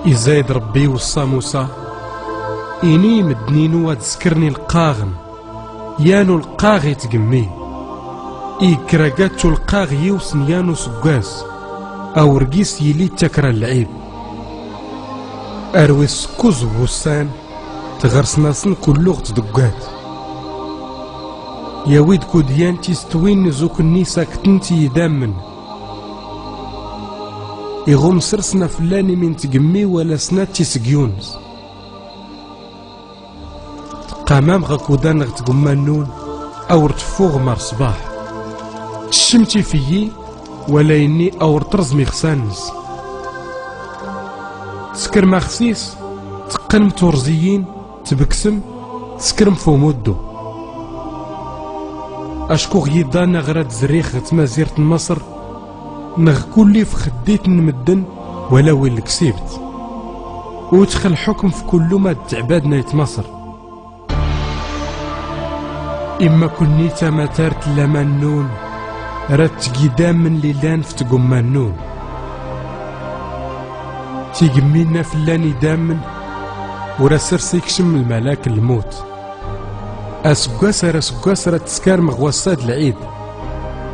إزايد ربي وصى موسى إني مدنينو وتسكرني القاغن يانو القاغ يتقمي إكراقاتو القاغ يوسن يانو سقاس أو رقيس يلي تكرا اللعيب أروي سكوز بوسان تغرسناسن كل لغة دقات يا ويد كوديان تيستوين نزوك النيسا كتنتي يدامن يغوم سرسنا فلاني من تقمي ولا سنات تيسقيونس تقامام غاكودان غتقمانون أو رتفوغ مار صباح تشمتي فيي ولا إني أو رترزمي خسانس تسكر ما خسيس تقنم تورزيين تبكسم تسكرم فومودو أشكو غيضانا غراد زريخ تمازيرة مصر نغ كلي في خديت نمدن ولا وين كسبت وتخل الحكم في كل ما تعبادنا يتمصر إما كني تماترت لمنون رات قدام من ليلان في تقمانون تيقمينا فلاني دامن ورا سرسي يكشم الملاك الموت أسقاس راه تسكار مغوصات العيد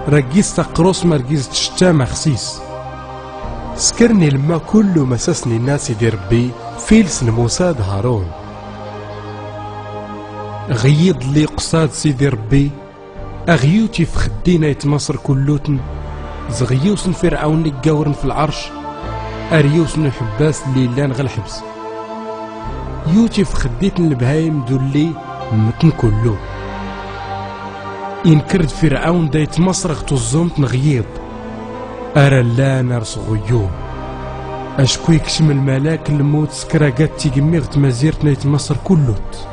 رقيس تقروس مرقيز تشتام خسيس سكرني لما كله مساسني الناس يدير ربي فيلس موسى هارون غيض لي قصاد سيدي ربي أغيوتي في خدينا يتمصر كلوتن زغيوسن فرعون يقاورن في العرش أريوسن الحباس اللي لان غالحبس يوتي في خديتن البهايم دولي متن كلو ينكرد فرعون دا يتمصر غتو الزومت نغيض أرى لا نرس غيوم أشكو يكشم الملاك الموت سكراقات تيقمي مزيرتنا يتمصر كلوت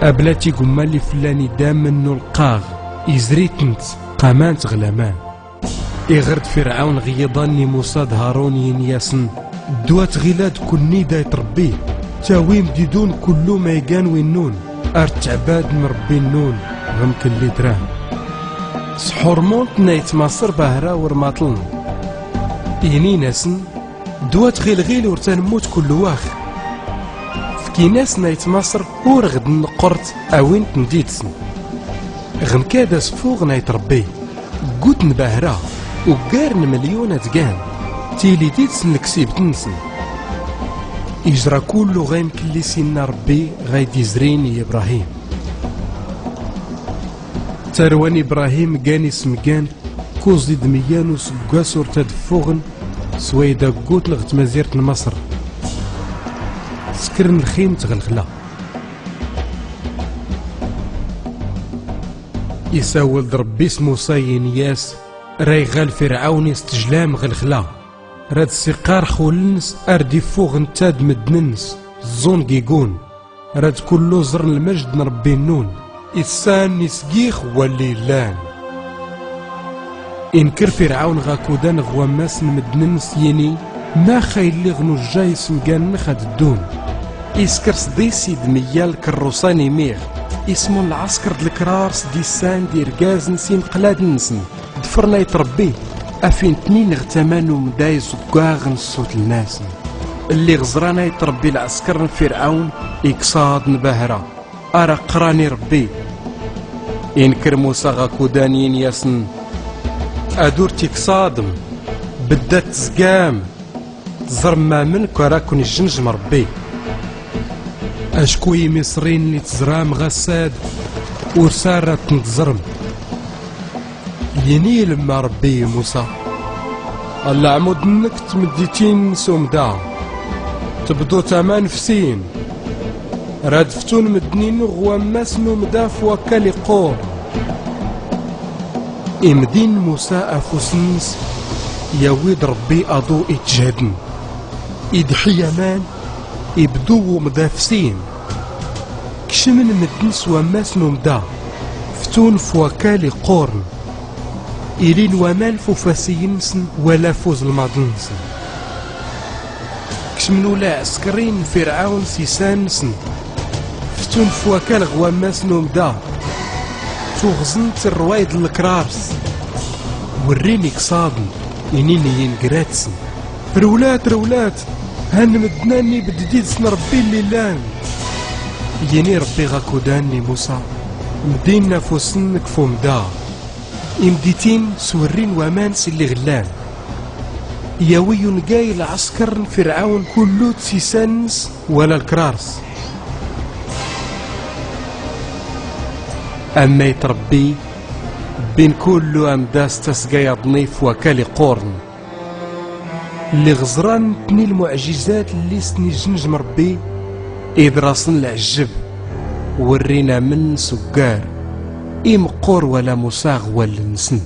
أبلاتي قمالي فلاني دام منو القاغ إزريتنت قامانت غلامان إغرد فرعون غيضاني موسى هارون ينياسن دوات غلاد كني دا يتربيه تاويم ديدون كلو ما يقان وينون أرتعباد مربي النون غمك اللي دراهم سحور مونتنا يتماصر بهرا ورماطلن إني ناسن دوات غيل ورتان موت كل واخ فكي ناسنا يتماصر ورغد نقرت أوين تنديتسن غم كادا سفوغنا يتربيه قوت نبهرا وقارن مليونة تقان تيلي ديتسن الكسيب تنسن إجرى كله غيمكن لي سينا ربي غايد يزريني يا إبراهيم ترواني إبراهيم قاني سمقان كوزي دميان وسقاس ورتدفوغن سويدا قوت لغت مزيرة مصر سكرن الخيم تغلغلا يساول ربي اسمو صاين ياس رايغال فرعون يستجلام غلغلا راد السقار خولنس اردي فوغ نتاد مدننس الزون قيقون راد كلو زرن المجد نربي النون إسان نسقيخ والليلان إنكر فرعون غاكودان غواماس مدننس يني ما خايل لي غنو الجاي سمقان نخد الدون إسكر صديسي دميال كروساني ميغ اسمو العسكر دالكرارس ديسان دير غاز نسين قلاد نسن دفرنا يتربيه أفين تنين اغتمانو مدايز وقاغن صوت الناس اللي غزرانا يتربي العسكر فرعون إكصاد نبهرة أرى قراني ربي إنكر موسى غاكودانيين ياسن أدور تيكصادم بدات تزقام زرما منك وراكن الجنجم ربي أشكوي مصرين اللي تزرام غساد ورسارة تنتزرم يني لما ربي موسى العمود انك تمديتين سومدا تبدو تامان فسين رادفتون مدنين غواماس نومداف وكالي قور امدين موسى افوسنس يويد ربي اضو اتجهدن يدحي يمان يبدو مدافسين كشمن مدنس وماس نومدا فتون فوكالي قورن إلين ومال فوفاسينسن ولا فوز الماضنسن كشمنو لا عسكرين فرعون سيسانسن فتون فواكال غواماس نومدا توغزنت الروايد الكرارس وريني كصادن إنيني ينقراتسن رولات هنمدناني بدديد سن ربي اللي لان يني ربي غاكوداني موسى مدين نفوسن كفوم دا امديتين سورين ومانس اللي غلان ياوي نقاي العسكر فرعون كله تسيسانس ولا الكرارس اما يتربي بين كله امداس تسقايا ضنيف وكالي قورن اللي غزران تني المعجزات اللي سني جنجم ربي إدراسن العجب ورينا من سكار إمقور ولا مساغ ولا نسن